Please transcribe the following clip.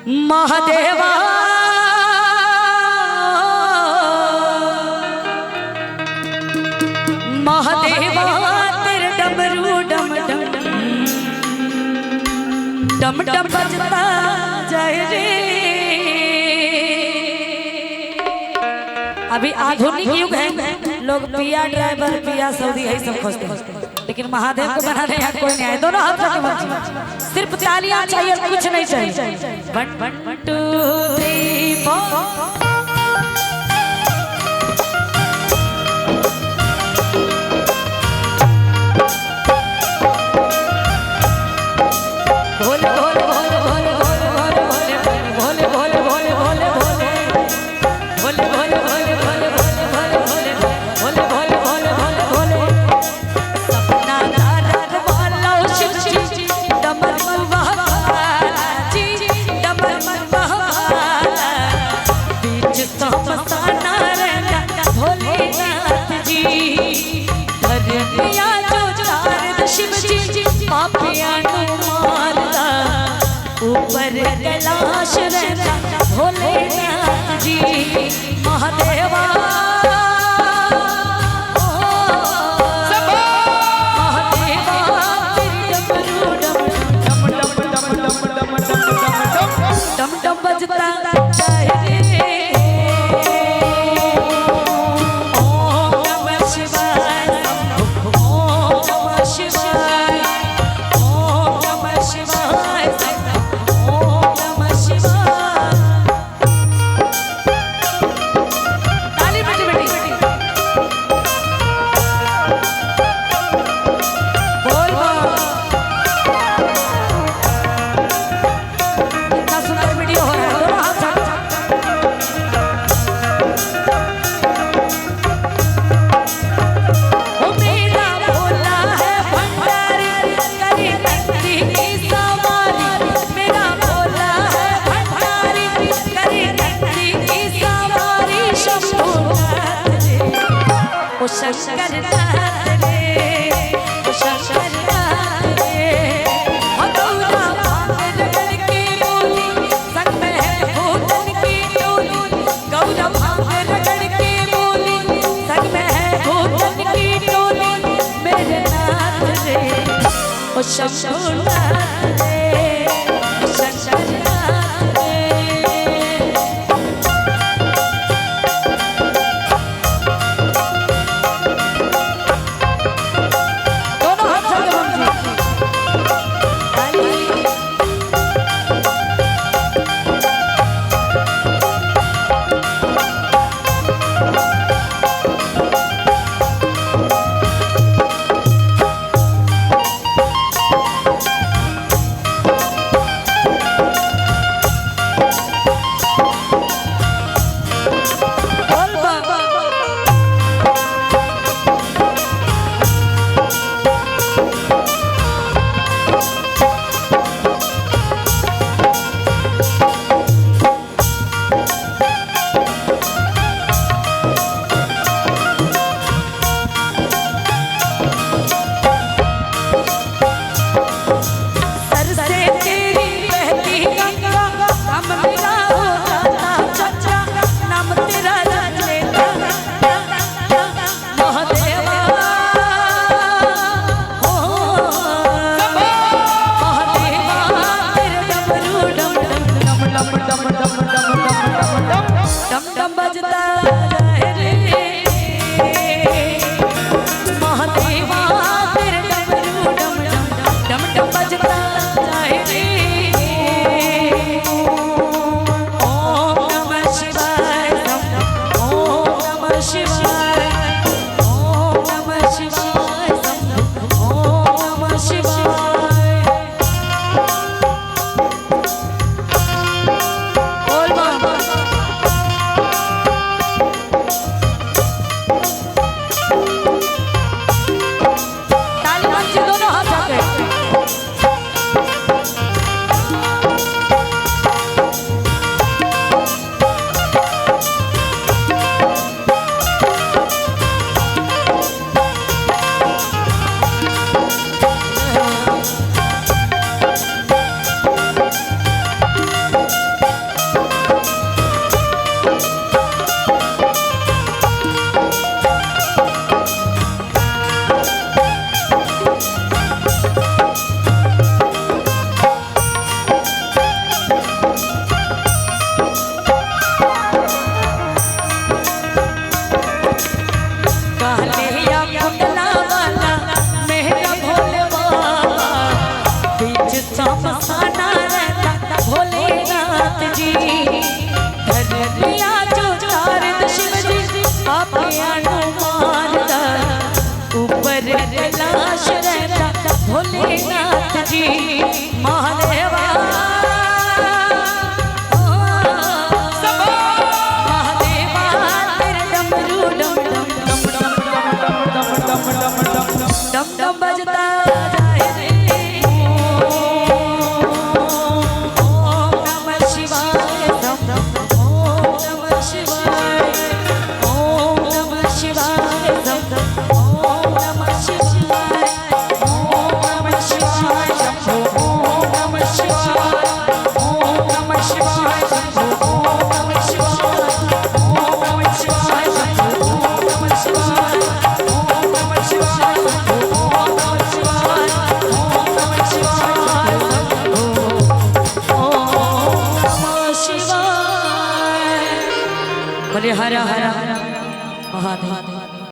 महादेवा महादेवा तेरे डमरू डम डम डम डम बजता जाए रे। अभी आधुनिक युग है, लोग पिया ड्राइवर पिया सऊदी है सब खोजते हैं, लेकिन महादेव को बनाने यहाँ कोई नहीं आए। दोनों हाथ सिर्फ तालियां चाहिए, कुछ नहीं चाहिए। 1 2 3 4 ऊपर कैलाश रहता भोलेनाथ जी। महादेवा डम डम बजता महादेवा महादेवा तेरे डमरू डम डम डम डम बजता जाए रे। ओम नमः शिवाय डम डम ओम नमः शिवाय ओम नमः शिवाय डम डम ओम नमः शिवाय ओम नमः शिवाय शंभो ओम नमः शिवाय ओम नमः शिवाय शंभो ओम नमः शिवाय ओम नमः शिवाय शंभो ओम नमः शिवाय ओम नमः शिवाय शंभो ओम नमः शिवाय ओम नमः शिवाय शंभो ओम नमः शिवाय। बोले हर हर महादेव।